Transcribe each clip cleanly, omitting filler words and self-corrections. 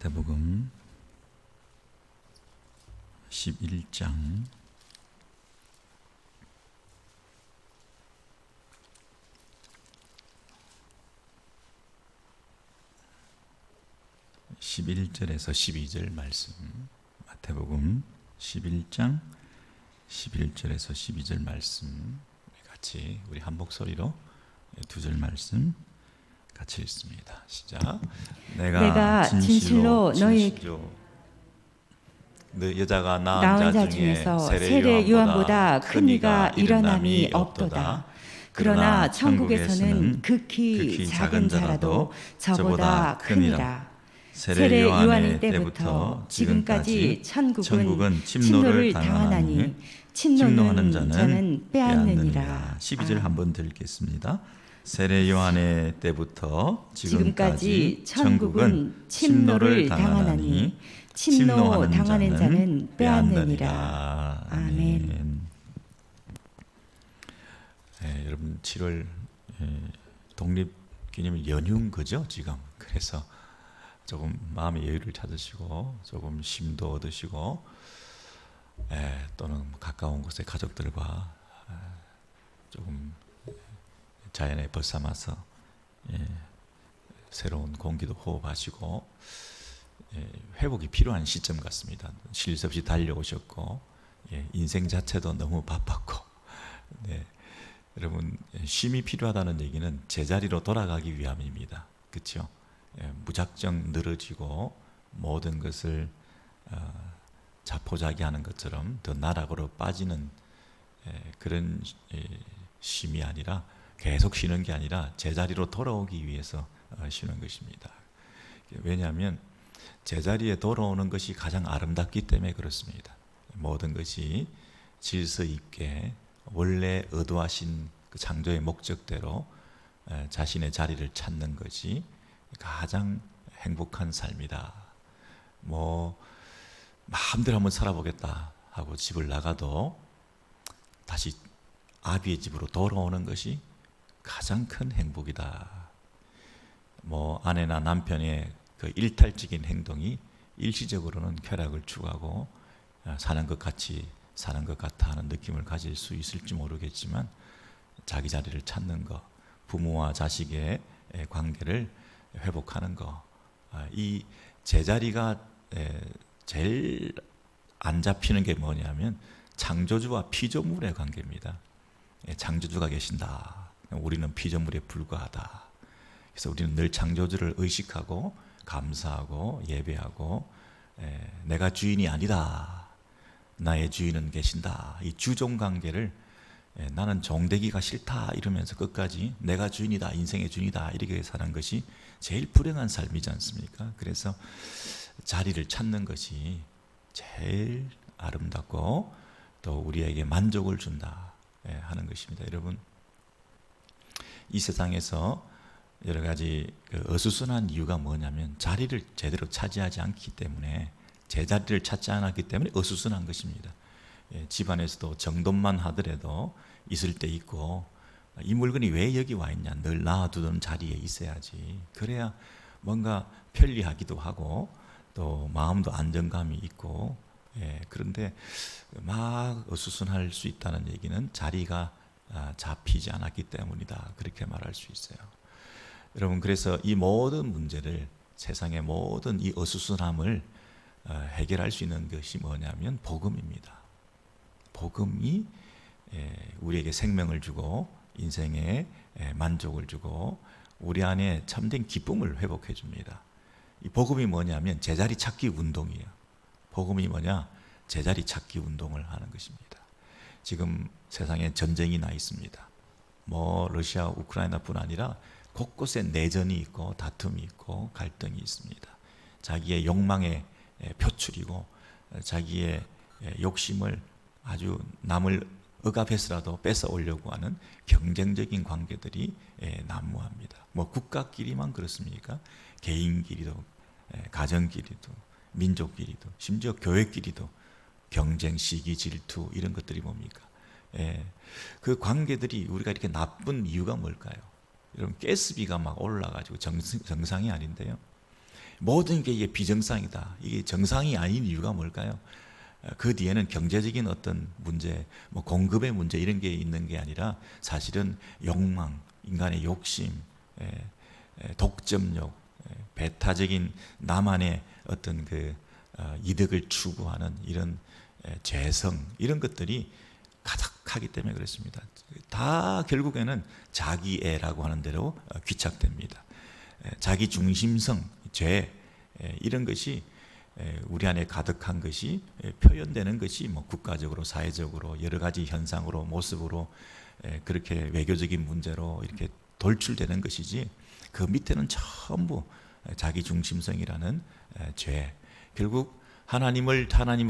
마태복음 11장 11절에서 12절 말씀. 마태복음 11장 11절에서 12절 말씀 같이 우리 한 목소리로 두 절 말씀 같이 읽습니다. 시작. 내가 진실로 너희 여자가 낳은 자 중에서 세례 요한보다 큰 이가 일어남이 없도다. 그러나 천국에서는 극히 작은 자라도 저보다 크니라. 세례 요한의 때부터 지금까지 천국은 침노를 당하나니 침노하는 자는 빼앗느니라. 12절 한번 더 읽겠습니다. 세례 요한의 때부터 지금까지 천국은 침노를 당하나니 침노 당하는 자는 빼앗느니라. 아멘. 여러분 7월 독립기념일 연휴인 거죠 지금. 그래서 조금 마음의 여유를 찾으시고 조금 쉼도 얻으시고 또는 가까운 곳에 가족들과 조금 자연에 벗삼아서 새로운 공기도 호흡하시고 회복이 필요한 시점 같습니다. 쉴 새 없이 달려오셨고 인생 자체도 너무 바빴고 여러분 쉼이 필요하다는 얘기는 제자리로 돌아가기 위함입니다. 그렇죠? 무작정 늘어지고 모든 것을 자포자기하는 것처럼 더 나락으로 빠지는 그런 쉼이 아니라 계속 쉬는 게 아니라 제자리로 돌아오기 위해서 쉬는 것입니다. 왜냐하면 제자리에 돌아오는 것이 가장 아름답기 때문에 그렇습니다. 모든 것이 질서 있게 원래 의도하신 그 창조의 목적대로 자신의 자리를 찾는 것이 가장 행복한 삶이다. 마음대로 한번 살아보겠다 하고 집을 나가도 다시 아비의 집으로 돌아오는 것이 가장 큰 행복이다. 아내나 남편의 그 일탈적인 행동이 일시적으로는 쾌락을 추구하고 사는 것 같아 하는 느낌을 가질 수 있을지 모르겠지만 자기 자리를 찾는 것, 부모와 자식의 관계를 회복하는 것, 이 제자리가 제일 안 잡히는 게 뭐냐면 창조주와 피조물의 관계입니다. 창조주가 계신다. 우리는 피조물에 불과하다. 그래서 우리는 늘 창조주를 의식하고 감사하고 예배하고 내가 주인이 아니다. 나의 주인은 계신다. 이 주종 관계를 나는 종되기가 싫다 이러면서 끝까지 내가 주인이다, 인생의 주인이다 이렇게 사는 것이 제일 불행한 삶이지 않습니까? 그래서 자리를 찾는 것이 제일 아름답고 또 우리에게 만족을 준다 하는 것입니다. 여러분 이 세상에서 여러 가지 어수선한 이유가 뭐냐면 자리를 제대로 차지하지 않기 때문에 제자리를 찾지 않았기 때문에 어수선한 것입니다. 집안에서도 정돈만 하더라도 있을 때 있고 이 물건이 왜 여기 와 있냐 늘 놔두던 자리에 있어야지. 그래야 뭔가 편리하기도 하고 또 마음도 안정감이 있고 그런데 막 어수선할 수 있다는 얘기는 자리가 잡히지 않았기 때문이다. 그렇게 말할 수 있어요. 여러분 그래서 이 모든 문제를 세상의 모든 이 어수선함을 해결할 수 있는 것이 뭐냐면 복음입니다. 복음이 우리에게 생명을 주고 인생에 만족을 주고 우리 안에 참된 기쁨을 회복해 줍니다. 이 복음이 뭐냐면 제자리 찾기 운동이에요. 복음이 뭐냐? 제자리 찾기 운동을 하는 것입니다. 지금 세상에 전쟁이 나 있습니다. 러시아, 우크라이나뿐 아니라 곳곳에 내전이 있고 다툼이 있고 갈등이 있습니다. 자기의 욕망의 표출이고 자기의 욕심을 아주 남을 억압해서라도 뺏어 오려고 하는 경쟁적인 관계들이 난무합니다. 국가끼리만 그렇습니까? 개인끼리도 가정끼리도 민족끼리도 심지어 교회끼리도 경쟁, 시기, 질투 이런 것들이 뭡니까? 그 관계들이 우리가 이렇게 나쁜 이유가 뭘까요? 여러분 가스비가 막 올라가지고 정상이 아닌데요. 모든 게 이게 비정상이다. 이게 정상이 아닌 이유가 뭘까요? 그 뒤에는 경제적인 어떤 문제, 뭐 공급의 문제 이런 게 있는 게 아니라 사실은 욕망, 인간의 욕심, 독점욕, 배타적인 나만의 어떤 그 이득을 추구하는 이런 죄성 이런 것들이 가득하기 때문에 그렇습니다. 다 결국에는 자기애라고 하는 대로 귀착됩니다. 자기 중심성, 죄 이런 것이 우리 안에 가득한 것이 표현되는 것이 뭐 국가적으로 사회적으로 여러 가지 현상으로 모습으로 그렇게 외교적인 문제로 이렇게 돌출되는 것이지 그 밑에는 전부 자기 중심성이라는 죄. 결국 하나님을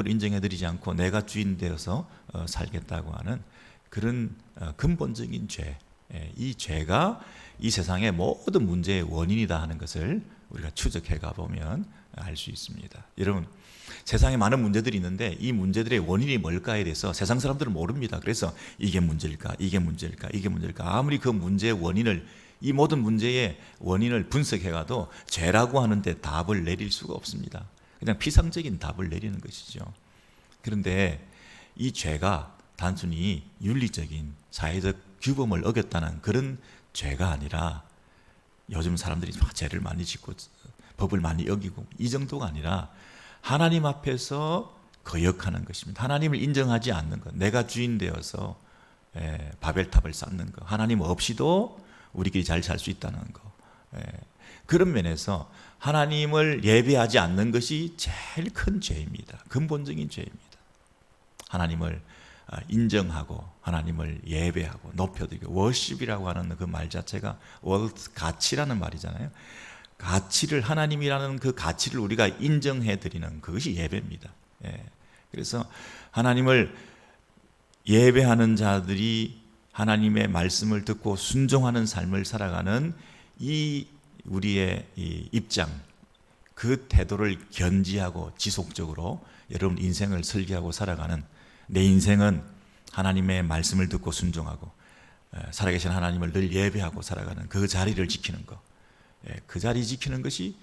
인정해드리지 않고 내가 주인 되어서 살겠다고 하는 그런 근본적인 죄. 이 죄가 이 세상의 모든 문제의 원인이다 하는 것을 우리가 추적해 가보면 알 수 있습니다. 여러분, 세상에 많은 문제들이 있는데 이 문제들의 원인이 뭘까에 대해서 세상 사람들은 모릅니다. 그래서 이게 문제일까, 이게 문제일까, 이게 문제일까. 아무리 그 문제의 원인을, 이 모든 문제의 원인을 분석해 가도 죄라고 하는데 답을 내릴 수가 없습니다. 그냥 피상적인 답을 내리는 것이죠. 그런데 이 죄가 단순히 윤리적인 사회적 규범을 어겼다는 그런 죄가 아니라 요즘 사람들이 죄를 많이 짓고 법을 많이 어기고 이 정도가 아니라 하나님 앞에서 거역하는 것입니다. 하나님을 인정하지 않는 것, 내가 주인 되어서 바벨탑을 쌓는 것, 하나님 없이도 우리끼리 잘 살 수 있다는 것. 그런 면에서 하나님을 예배하지 않는 것이 제일 큰 죄입니다. 근본적인 죄입니다. 하나님을 인정하고 하나님을 예배하고 높여드리고 워십이라고 하는 그 말 자체가 가치라는 말이잖아요. 가치를 하나님이라는 그 가치를 우리가 인정해 드리는 그것이 예배입니다. 그래서 하나님을 예배하는 자들이 하나님의 말씀을 듣고 순종하는 삶을 살아가는 이 우리의 이 입장, 그 태도를 견지하고 지속적으로 여러분 인생을 설계하고 살아가는 내 인생은 하나님의 말씀을 듣고 순종하고 살아계신 하나님을 늘 예배하고 살아가는 그 자리를 지키는 것, 그 자리 지키는 것이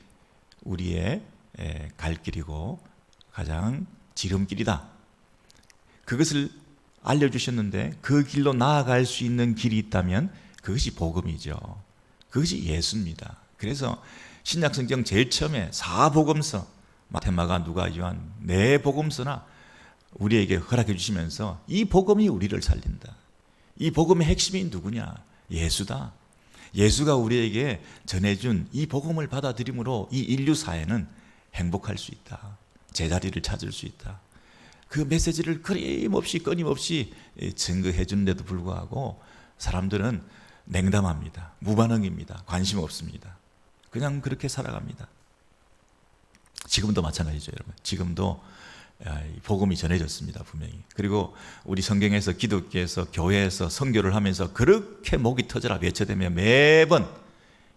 우리의 갈 길이고 가장 지름길이다. 그것을 알려주셨는데 그 길로 나아갈 수 있는 길이 있다면 그것이 복음이죠. 그것이 예수입니다. 그래서 신약성경 제일 처음에 4복음서 마태, 마가, 누가, 요한 네 복음서나 우리에게 허락해 주시면서 이 복음이 우리를 살린다. 이 복음의 핵심이 누구냐? 예수다. 예수가 우리에게 전해준 이 복음을 받아들임으로 이 인류 사회는 행복할 수 있다. 제자리를 찾을 수 있다. 그 메시지를 끊임없이 증거해 주는데도 불구하고 사람들은 냉담합니다. 무반응입니다. 관심 없습니다. 그냥 그렇게 살아갑니다. 지금도 마찬가지죠, 여러분. 지금도 복음이 전해졌습니다, 분명히. 그리고 우리 성경에서 기독교에서 교회에서 선교를 하면서 그렇게 목이 터져라 외쳐대며 매번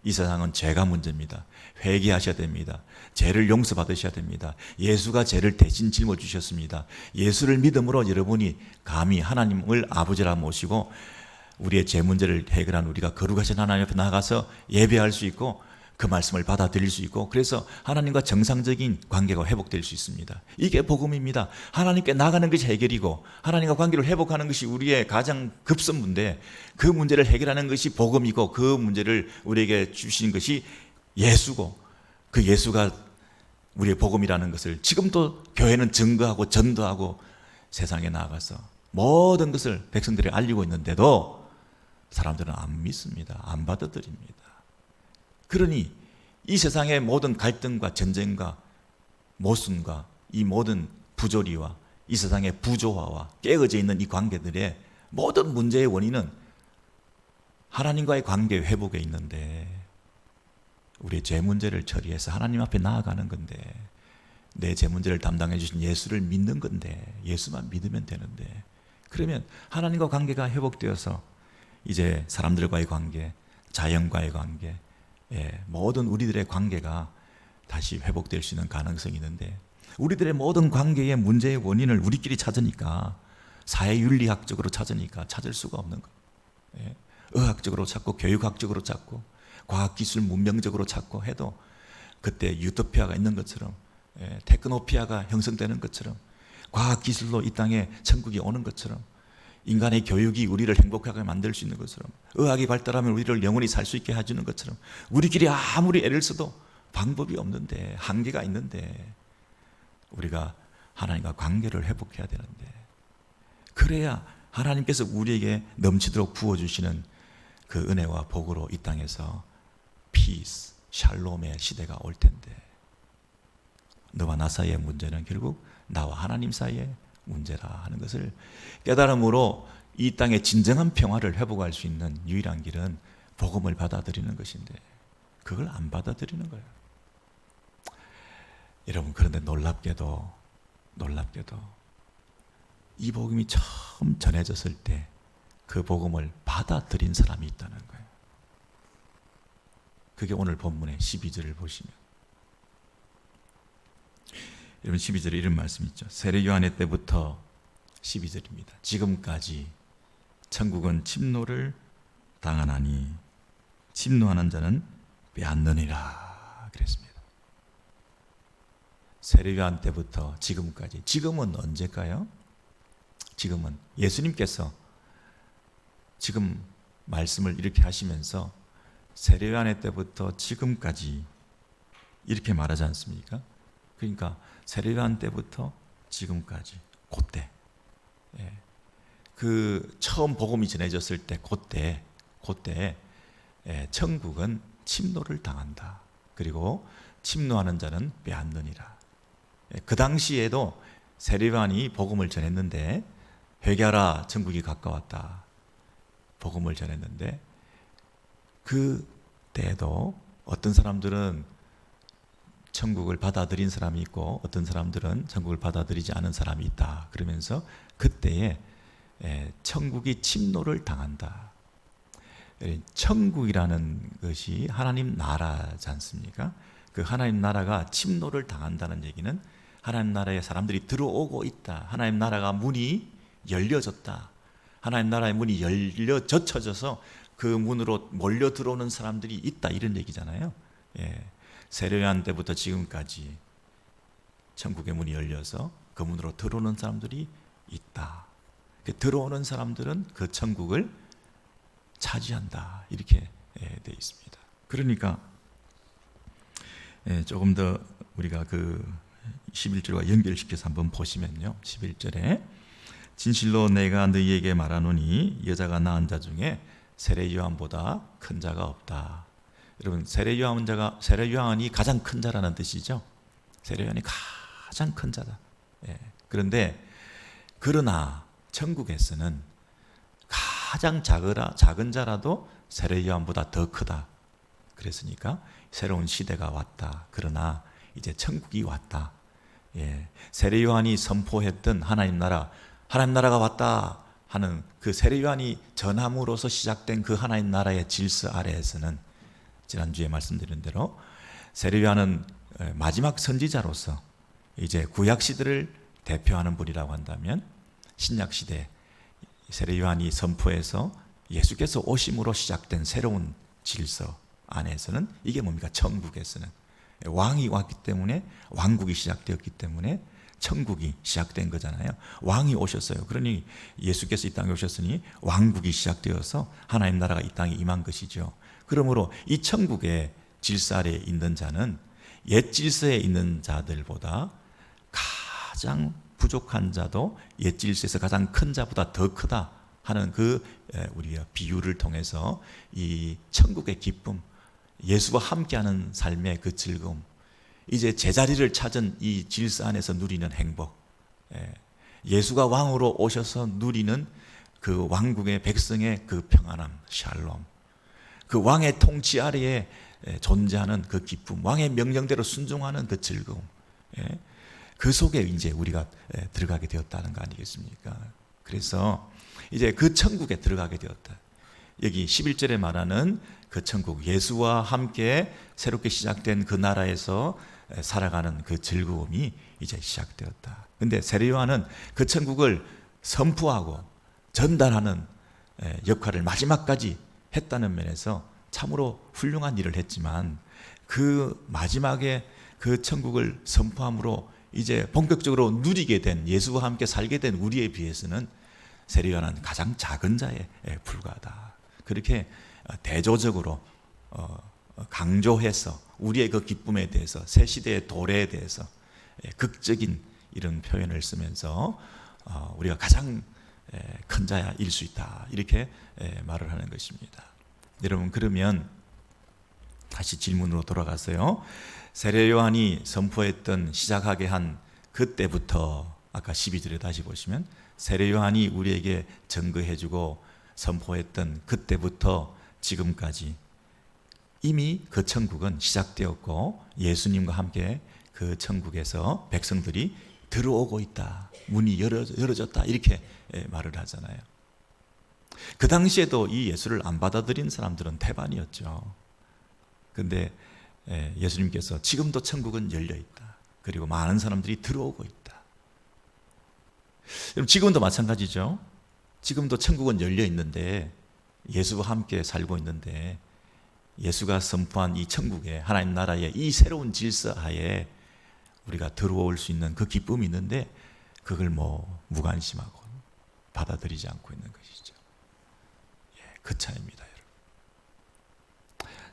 이 세상은 죄가 문제입니다. 회개하셔야 됩니다. 죄를 용서받으셔야 됩니다. 예수가 죄를 대신 짊어지셨습니다. 예수를 믿음으로 여러분이 감히 하나님을 아버지라 모시고 우리의 죄 문제를 해결한 우리가 거룩하신 하나님 앞에 나가서 예배할 수 있고 그 말씀을 받아들일 수 있고 그래서 하나님과 정상적인 관계가 회복될 수 있습니다. 이게 복음입니다. 하나님께 나가는 것이 해결이고 하나님과 관계를 회복하는 것이 우리의 가장 급선무인데 그 문제를 해결하는 것이 복음이고 그 문제를 우리에게 주신 것이 예수고 그 예수가 우리의 복음이라는 것을 지금도 교회는 증거하고 전도하고 세상에 나아가서 모든 것을 백성들에게 알리고 있는데도 사람들은 안 믿습니다. 안 받아들입니다. 그러니 이 세상의 모든 갈등과 전쟁과 모순과 이 모든 부조리와 이 세상의 부조화와 깨어져 있는 이 관계들의 모든 문제의 원인은 하나님과의 관계 회복에 있는데 우리의 죄 문제를 처리해서 하나님 앞에 나아가는 건데 내 죄 문제를 담당해 주신 예수를 믿는 건데 예수만 믿으면 되는데 그러면 하나님과 관계가 회복되어서 이제 사람들과의 관계, 자연과의 관계 모든 우리들의 관계가 다시 회복될 수 있는 가능성이 있는데 우리들의 모든 관계의 문제의 원인을 우리끼리 찾으니까 사회윤리학적으로 찾으니까 찾을 수가 없는 거예요. 의학적으로 찾고 교육학적으로 찾고 과학기술 문명적으로 찾고 해도 그때 유토피아가 있는 것처럼, 테크노피아가 형성되는 것처럼, 과학기술로 이 땅에 천국이 오는 것처럼, 인간의 교육이 우리를 행복하게 만들 수 있는 것처럼, 의학이 발달하면 우리를 영원히 살 수 있게 해주는 것처럼, 우리끼리 아무리 애를 써도 방법이 없는데, 한계가 있는데, 우리가 하나님과 관계를 회복해야 되는데, 그래야 하나님께서 우리에게 넘치도록 부어주시는 그 은혜와 복으로 이 땅에서 피스, 샬롬의 시대가 올 텐데, 너와 나 사이의 문제는 결국 나와 하나님 사이의 문제라 하는 것을 깨달음으로 이 땅의 진정한 평화를 회복할 수 있는 유일한 길은 복음을 받아들이는 것인데, 그걸 안 받아들이는 거예요. 여러분, 그런데 놀랍게도 이 복음이 처음 전해졌을 때 그 복음을 받아들인 사람이 있다는 거예요. 그게 오늘 본문의 12절을 보시면, 여러분 12절에 이런 말씀이 있죠. 세례 요한의 때부터 12절입니다. 지금까지 천국은 침노를 당하나니 침노하는 자는 빼앗느니라 그랬습니다. 세례 요한 때부터 지금까지, 지금은 언제일까요? 지금은 예수님께서 지금 말씀을 이렇게 하시면서 세례 요한의 때부터 지금까지 이렇게 말하지 않습니까? 그러니까 세례 요한 때부터 지금까지, 그때, 그 처음 복음이 전해졌을 때, 그때 천국은 침노를 당한다. 그리고 침노하는 자는 빼앗느니라. 그 당시에도 세례 요한이 복음을 전했는데, 회개하라 천국이 가까웠다, 복음을 전했는데, 그때도 어떤 사람들은 천국을 받아들인 사람이 있고 어떤 사람들은 천국을 받아들이지 않은 사람이 있다. 그러면서 그때에 천국이 침노를 당한다. 천국이라는 것이 하나님 나라지 않습니까? 그 하나님 나라가 침노를 당한다는 얘기는 하나님 나라에 사람들이 들어오고 있다. 하나님 나라가 문이 열려졌다. 하나님 나라의 문이 젖혀져서 그 문으로 몰려 들어오는 사람들이 있다, 이런 얘기잖아요. 세례 요한 때부터 지금까지 천국의 문이 열려서 그 문으로 들어오는 사람들이 있다. 들어오는 사람들은 그 천국을 차지한다, 이렇게 되어 있습니다. 그러니까 조금 더 우리가 그 11절과 연결시켜서 한번 보시면요, 11절에 진실로 내가 너희에게 말하노니 여자가 낳은 자 중에 세례 요한보다 큰 자가 없다. 여러분, 세례 요한이 가장 큰 자라는 뜻이죠. 세례 요한이 가장 큰 자다. 그러나 천국에서는 가장 작은 자라도 세례 요한보다 더 크다. 그랬으니까 새로운 시대가 왔다. 그러나 이제 천국이 왔다. 세례 요한이 선포했던 하나님 나라가 왔다 하는 그 세례 요한이 전함으로써 시작된 그 하나님 나라의 질서 아래에서는, 지난주에 말씀드린 대로 세례 요한은 마지막 선지자로서 이제 구약 시대를 대표하는 분이라고 한다면, 신약 시대 세례 요한이 선포해서 예수께서 오심으로 시작된 새로운 질서 안에서는 이게 뭡니까? 천국에서는 왕이 왔기 때문에, 왕국이 시작되었기 때문에 천국이 시작된 거잖아요. 왕이 오셨어요. 그러니 예수께서 이 땅에 오셨으니 왕국이 시작되어서 하나님 나라가 이 땅에 임한 것이죠. 그러므로 이 천국의 질서 아래에 있는 자는 옛 질서에 있는 자들보다 가장 부족한 자도 옛 질서에서 가장 큰 자보다 더 크다 하는 그 우리가 비유를 통해서 이 천국의 기쁨, 예수와 함께하는 삶의 그 즐거움, 이제 제자리를 찾은 이 질서 안에서 누리는 행복, 예수가 왕으로 오셔서 누리는 그 왕국의 백성의 그 평안함, 샬롬, 그 왕의 통치 아래에 존재하는 그 기쁨, 왕의 명령대로 순종하는 그 즐거움, 그 속에 이제 우리가 들어가게 되었다는 거 아니겠습니까? 그래서 이제 그 천국에 들어가게 되었다. 여기 11절에 말하는 그 천국, 예수와 함께 새롭게 시작된 그 나라에서 살아가는 그 즐거움이 이제 시작되었다. 근데 세례 요한은 그 천국을 선포하고 전달하는 역할을 마지막까지 했다는 면에서 참으로 훌륭한 일을 했지만, 그 마지막에 그 천국을 선포함으로 이제 본격적으로 누리게 된, 예수와 함께 살게 된 우리에 비해서는 세례 요한은 가장 작은 자에 불과하다. 그렇게 대조적으로 강조해서 우리의 그 기쁨에 대해서, 새 시대의 도래에 대해서 극적인 이런 표현을 쓰면서 우리가 가장 큰 자일 수 있다, 이렇게 말을 하는 것입니다. 여러분, 그러면 다시 질문으로 돌아가서요, 세례 요한이 선포했던, 시작하게 한 그때부터, 아까 12절에 다시 보시면 세례 요한이 우리에게 증거해주고 선포했던 그때부터 지금까지 이미 그 천국은 시작되었고, 예수님과 함께 그 천국에서 백성들이 들어오고 있다, 문이 열어졌다, 이렇게 말을 하잖아요. 그 당시에도 이 예수를 안 받아들인 사람들은 태반이었죠. 그런데 예수님께서 지금도 천국은 열려 있다, 그리고 많은 사람들이 들어오고 있다. 여러분, 지금도 마찬가지죠. 지금도 천국은 열려 있는데, 예수와 함께 살고 있는데, 예수가 선포한 이 천국에, 하나님 나라의 이 새로운 질서 하에 우리가 들어올 수 있는 그 기쁨이 있는데, 그걸 무관심하고 받아들이지 않고 있는 것이죠. 그 차이입니다, 여러분.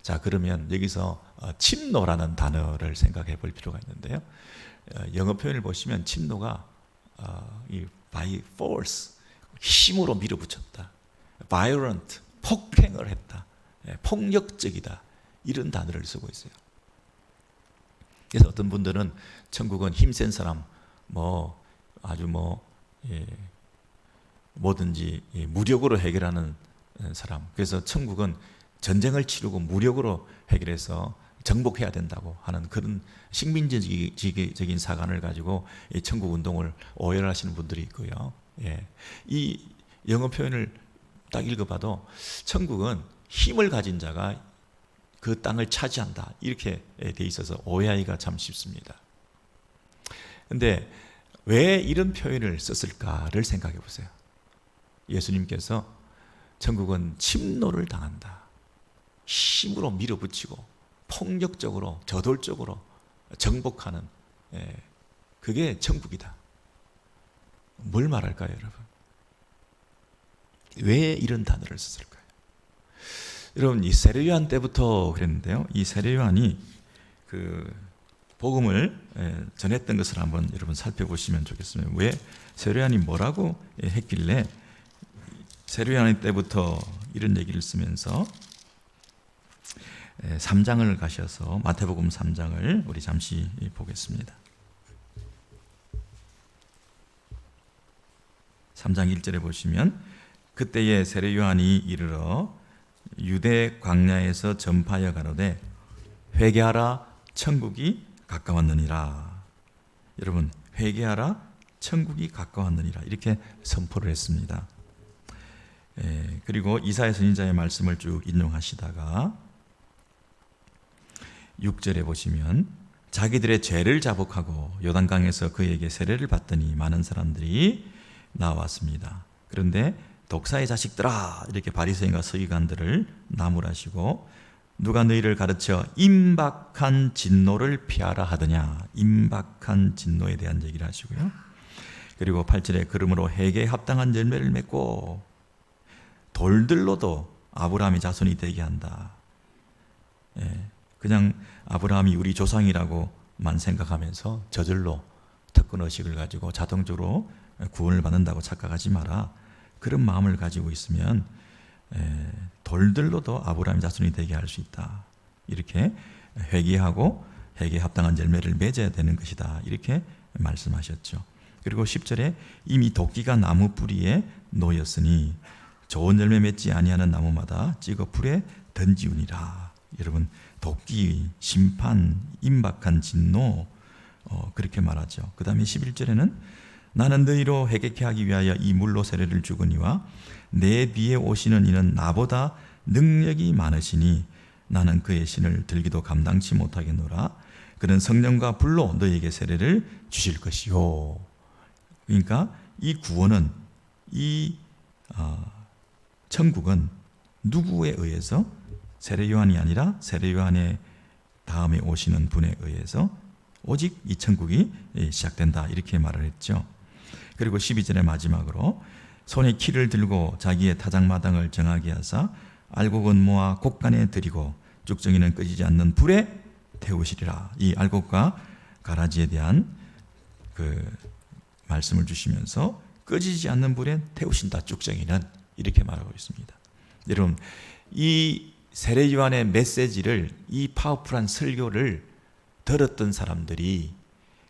자, 그러면 여기서 침노라는 단어를 생각해 볼 필요가 있는데요. 영어 표현을 보시면 침노가 by force, 힘으로 밀어붙였다, violent, 폭행을 했다, 폭력적이다, 이런 단어를 쓰고 있어요. 그래서 어떤 분들은 천국은 힘센 사람, 아주 뭐든지 무력으로 해결하는 사람, 그래서 천국은 전쟁을 치르고 무력으로 해결해서 정복해야 된다고 하는 그런 식민지적인 사관을 가지고 이 천국 운동을 오해를 하시는 분들이 있고요. 이 영어 표현을 딱 읽어봐도 천국은 힘을 가진 자가 그 땅을 차지한다, 이렇게 돼 있어서 오해하기가 참 쉽습니다. 그런데 왜 이런 표현을 썼을까를 생각해 보세요. 예수님께서 천국은 침노를 당한다, 힘으로 밀어붙이고 폭력적으로, 저돌적으로 정복하는, 그게 천국이다. 뭘 말할까요, 여러분? 왜 이런 단어를 썼을까요? 여러분, 이 세례 요한 때부터 그랬는데요, 이 세례 요한이 그 복음을 전했던 것을 한번 여러분 살펴보시면 좋겠습니다. 왜 세례 요한이 뭐라고 했길래 세례 요한 때부터 이런 얘기를 쓰면서 3장을 가셔서 마태복음 3장을 우리 잠시 보겠습니다. 3장 1절에 보시면, 그때에 세례 요한이 이르러 유대 광야에서 전파하여 가로되 회개하라, 천국이 가까웠느니라. 여러분, 회개하라, 천국이 가까웠느니라, 이렇게 선포를 했습니다. 그리고 이사야 선지자의 말씀을 쭉 인용하시다가 6절에 보시면, 자기들의 죄를 자복하고 요단강에서 그에게 세례를 받더니 많은 사람들이 나왔습니다. 그런데 독사의 자식들아, 이렇게 바리새인과 서기관들을 나무라시고, 누가 너희를 가르쳐 임박한 진노를 피하라 하더냐. 임박한 진노에 대한 얘기를 하시고요. 그리고 8절에 그러므로 회개에 합당한 열매를 맺고 돌들로도 아브라함의 자손이 되게 한다. 그냥 아브라함이 우리 조상이라고만 생각하면서 저절로 특권의식을 가지고 자동적으로 구원을 받는다고 착각하지 마라. 그런 마음을 가지고 있으면 돌들로도 아브라함의 자손이 되게 할 수 있다. 이렇게 회개하고 회개에 합당한 열매를 맺어야 되는 것이다, 이렇게 말씀하셨죠. 그리고 10절에 이미 도끼가 나무 뿌리에 놓였으니 좋은 열매 맺지 아니하는 나무마다 찍어 불에 던지우니라. 여러분, 도끼, 심판, 임박한 진노, 그렇게 말하죠. 그 다음에 11절에는 나는 너희로 회개케 하기 위하여 이 물로 세례를 주거니와 내 뒤에 오시는 이는 나보다 능력이 많으시니 나는 그의 신을 들기도 감당치 못하겠노라. 그는 성령과 불로 너희에게 세례를 주실 것이요. 그러니까 이 구원은, 이 천국은 누구에 의해서, 세례 요한이 아니라 세례 요한의 다음에 오시는 분에 의해서 오직 이 천국이 시작된다, 이렇게 말을 했죠. 그리고 12절의 마지막으로 손에 키를 들고 자기의 타작마당을 정하게 하사 알곡은 모아 곡간에 들이고 쭉정이는 꺼지지 않는 불에 태우시리라. 이 알곡과 가라지에 대한 그 말씀을 주시면서 꺼지지 않는 불에 태우신다, 쭉정이는, 이렇게 말하고 있습니다. 여러분, 이 세례 요한의 메시지를, 이 파워풀한 설교를 들었던 사람들이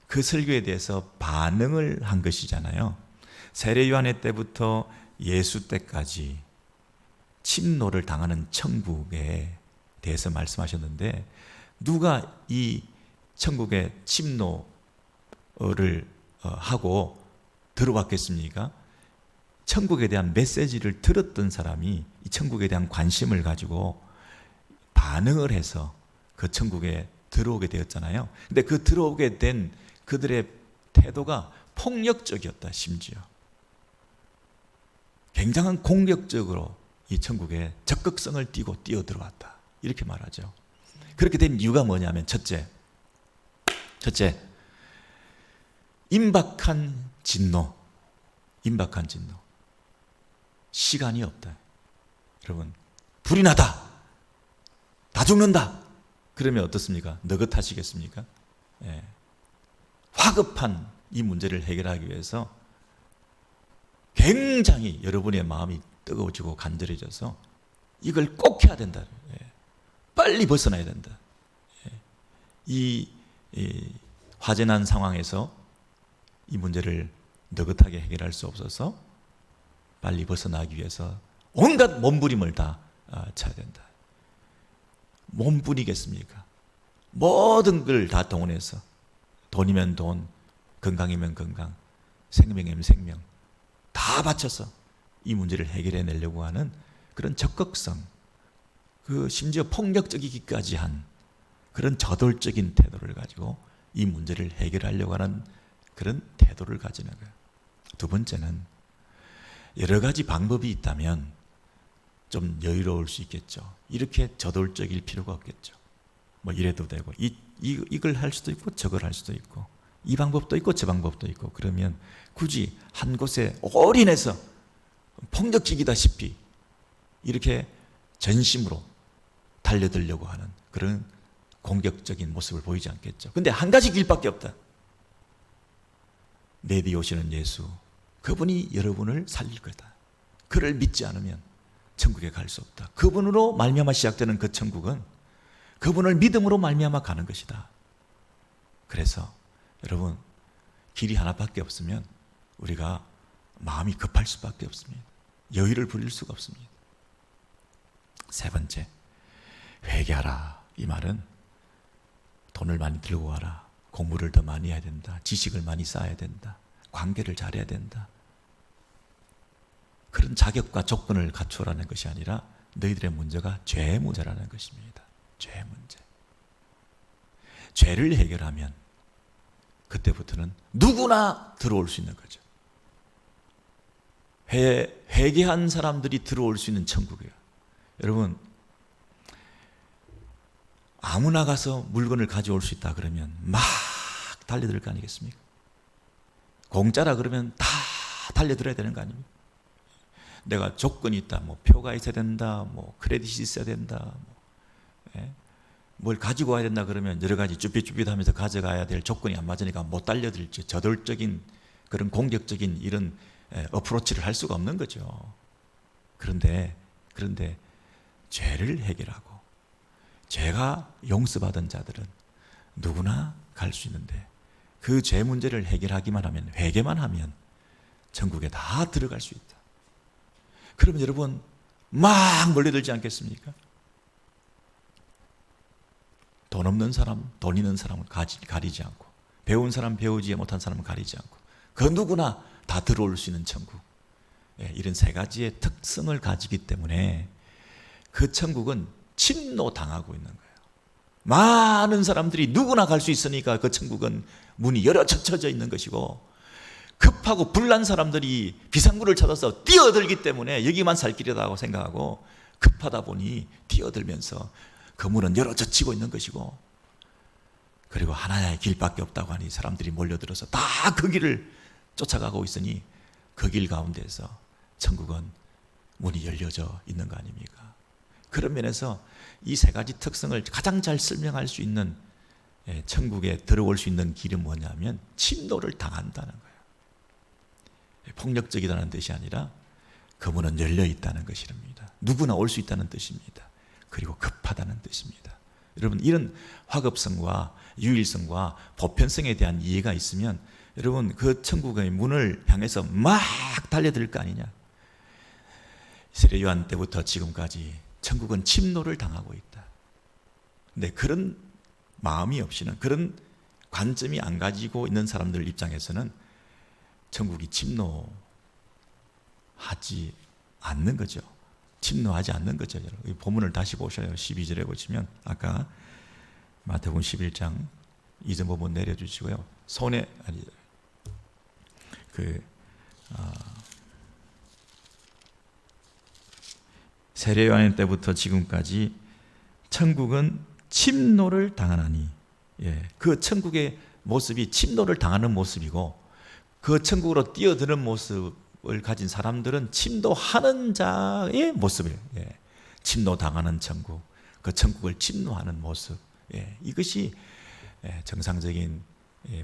그 설교에 대해서 반응을 한 것이잖아요. 세례 요한의 때부터 예수 때까지 침노를 당하는 천국에 대해서 말씀하셨는데, 누가 이 천국의 침노를 하고 들어왔겠습니까? 천국에 대한 메시지를 들었던 사람이 이 천국에 대한 관심을 가지고 반응을 해서 그 천국에 들어오게 되었잖아요. 근데 그 들어오게 된 그들의 태도가 폭력적이었다. 심지어 굉장한 공격적으로 이 천국에 적극성을 띠고 뛰어들어왔다, 이렇게 말하죠. 그렇게 된 이유가 뭐냐면, 첫째, 임박한 진노. 시간이 없다. 여러분, 불이 나다, 다 죽는다, 그러면 어떻습니까? 느긋하시겠습니까? 예. 화급한 이 문제를 해결하기 위해서 굉장히 여러분의 마음이 뜨거워지고 간절해져서 이걸 꼭 해야 된다. 예. 빨리 벗어나야 된다. 예. 이 화재난 상황에서 이 문제를 느긋하게 해결할 수 없어서 빨리 벗어나기 위해서 온갖 몸부림을 다 쳐야 된다. 몸뿐이겠습니까? 모든 걸 다 동원해서, 돈이면 돈, 건강이면 건강, 생명이면 생명 다 바쳐서 이 문제를 해결해내려고 하는 그런 적극성, 그 심지어 폭력적이기까지 한 그런 저돌적인 태도를 가지고 이 문제를 해결하려고 하는 그런 태도를 가지는 거예요. 두 번째는, 여러 가지 방법이 있다면 좀 여유로울 수 있겠죠. 이렇게 저돌적일 필요가 없겠죠. 뭐 이래도 되고, 이걸 할 수도 있고 저걸 할 수도 있고, 이 방법도 있고 저 방법도 있고, 그러면 굳이 한 곳에 올인해서 폭력적이다시피 이렇게 전심으로 달려들려고 하는 그런 공격적인 모습을 보이지 않겠죠. 근데 한 가지 길밖에 없다. 내 뒤에 오시는 예수, 그분이 여러분을 살릴 거다. 그를 믿지 않으면 천국에 갈 수 없다. 그분으로 말미암아 시작되는 그 천국은 그분을 믿음으로 말미암아 가는 것이다. 그래서 여러분, 길이 하나밖에 없으면 우리가 마음이 급할 수밖에 없습니다. 여유를 부릴 수가 없습니다. 세 번째, 회개하라. 이 말은 돈을 많이 들고 와라, 공부를 더 많이 해야 된다, 지식을 많이 쌓아야 된다, 관계를 잘해야 된다, 그런 자격과 조건을 갖추라는 것이 아니라 너희들의 문제가 죄의 문제라는 것입니다. 죄의 문제. 죄를 해결하면 그때부터는 누구나 들어올 수 있는 거죠. 회개한 사람들이 들어올 수 있는 천국이에요. 여러분, 아무나 가서 물건을 가져올 수 있다 그러면 막 달려들 거 아니겠습니까? 공짜라 그러면 다 달려들어야 되는 거 아닙니까? 내가 조건이 있다, 뭐 표가 있어야 된다, 뭐 크레딧이 있어야 된다, 뭘 가지고 와야 된다 그러면 여러 가지 쭈삣쭈삣하면서 가져가야 될 조건이 안 맞으니까 못 달려들지. 저돌적인 그런 공격적인 이런 어프로치를 할 수가 없는 거죠. 그런데 죄를 해결하고 죄가 용서받은 자들은 누구나 갈 수 있는데, 그 죄 문제를 해결하기만 하면, 회개만 하면 천국에 다 들어갈 수 있다. 그러면 여러분 막 몰려들지 않겠습니까? 돈 없는 사람, 돈 있는 사람을 가리지 않고, 배운 사람, 배우지 못한 사람을 가리지 않고, 그 누구나 다 들어올 수 있는 천국. 이런 세 가지의 특성을 가지기 때문에 그 천국은 침노당하고 있는 거예요. 많은 사람들이 누구나 갈 수 있으니까 그 천국은 문이 열어 젖혀져 있는 것이고, 급하고 불난 사람들이 비상구를 찾아서 뛰어들기 때문에 여기만 살 길이라고 생각하고 급하다 보니 뛰어들면서 그 문은 열어 젖히고 있는 것이고, 그리고 하나의 길밖에 없다고 하니 사람들이 몰려들어서 다 그 길을 쫓아가고 있으니 그 길 가운데서 천국은 문이 열려져 있는 거 아닙니까? 그런 면에서 이 세 가지 특성을 가장 잘 설명할 수 있는 천국에 들어올 수 있는 길은 뭐냐면 침노를 당한다는 거예요. 폭력적이라는 뜻이 아니라 그 문은 열려 있다는 것이랍니다. 누구나 올 수 있다는 뜻입니다. 그리고 급하다는 뜻입니다. 여러분, 이런 화급성과 유일성과 보편성에 대한 이해가 있으면 여러분, 그 천국의 문을 향해서 막 달려들 거 아니냐. 세례 요한 때부터 지금까지 천국은 침노를 당하고 있다. 근데 그런 마음이 없이는, 그런 관점이 안 가지고 있는 사람들 입장에서는 천국이 침노하지 않는 거죠. 침노하지 않는 거죠. 여러분, 이 본문을 다시 보셔요. 12절에 보시면 아까 마태복음 11장 2절 부분 내려주시고요. 손에 세례 요한 때부터 지금까지 천국은 침노를 당하나니, 그 천국의 모습이 침노를 당하는 모습이고, 그 천국으로 뛰어드는 모습을 가진 사람들은 침노하는 자의 모습이에요. 침노당하는 천국, 그 천국을 침노하는 모습, 이것이 정상적인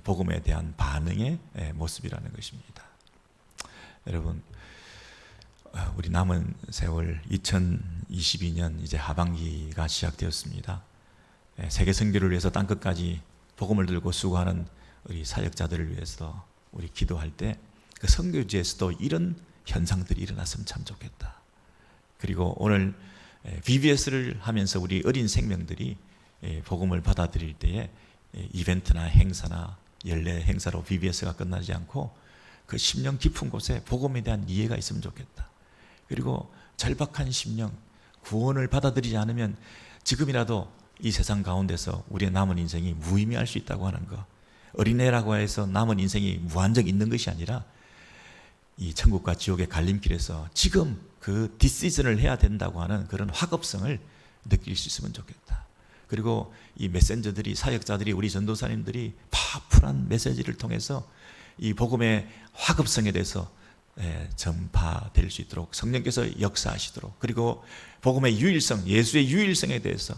복음에 대한 반응의 모습이라는 것입니다. 여러분, 우리 남은 세월 2022년 이제 하반기가 시작되었습니다. 세계 선교를 위해서 땅끝까지 복음을 들고 수고하는 우리 사역자들을 위해서 우리 기도할 때 그 선교지에서도 이런 현상들이 일어났으면 참 좋겠다. 그리고 오늘 VBS를 하면서 우리 어린 생명들이 복음을 받아들일 때에 이벤트나 행사나 연례 행사로 VBS가 끝나지 않고 그 심령 깊은 곳에 복음에 대한 이해가 있으면 좋겠다. 그리고 절박한 심령, 구원을 받아들이지 않으면 지금이라도 이 세상 가운데서 우리의 남은 인생이 무의미할 수 있다고 하는 것, 어린애라고 해서 남은 인생이 무한정 있는 것이 아니라 이 천국과 지옥의 갈림길에서 지금 그 디시전을 해야 된다고 하는 그런 화급성을 느낄 수 있으면 좋겠다. 그리고 이 메신저들이, 사역자들이, 우리 전도사님들이 파워풀한 메시지를 통해서 이 복음의 화급성에 대해서 전파될 수 있도록 성령께서 역사하시도록, 그리고 복음의 유일성, 예수의 유일성에 대해서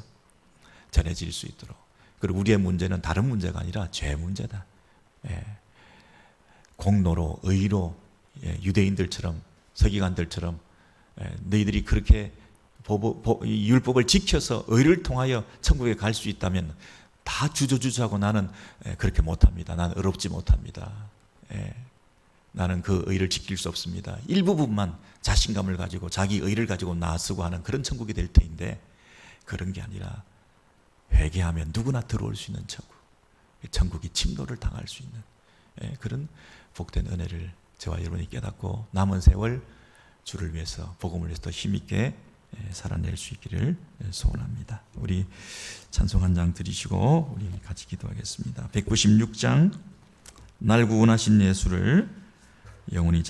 전해질 수 있도록. 그리고 우리의 문제는 다른 문제가 아니라 죄 문제다. 공로로, 의로, 유대인들처럼, 서기관들처럼 너희들이 그렇게 율법을 지켜서 의를 통하여 천국에 갈 수 있다면 다 주저주저하고 나는 그렇게 못합니다. 나는 의롭지 못합니다. 나는 그 의를 지킬 수 없습니다. 일부분만 자신감을 가지고 자기 의를 가지고 나서고 하는 그런 천국이 될 터인데, 그런 게 아니라 회개하면 누구나 들어올 수 있는 천국, 천국이 침노를 당할 수 있는 그런 복된 은혜를 저와 여러분이 깨닫고 남은 세월 주를 위해서, 복음을 위해서 더 힘있게 살아낼 수 있기를 소원합니다. 우리 찬송 한 장 드리시고 우리 같이 기도하겠습니다. 196장 날 구원하신 예수를 영원히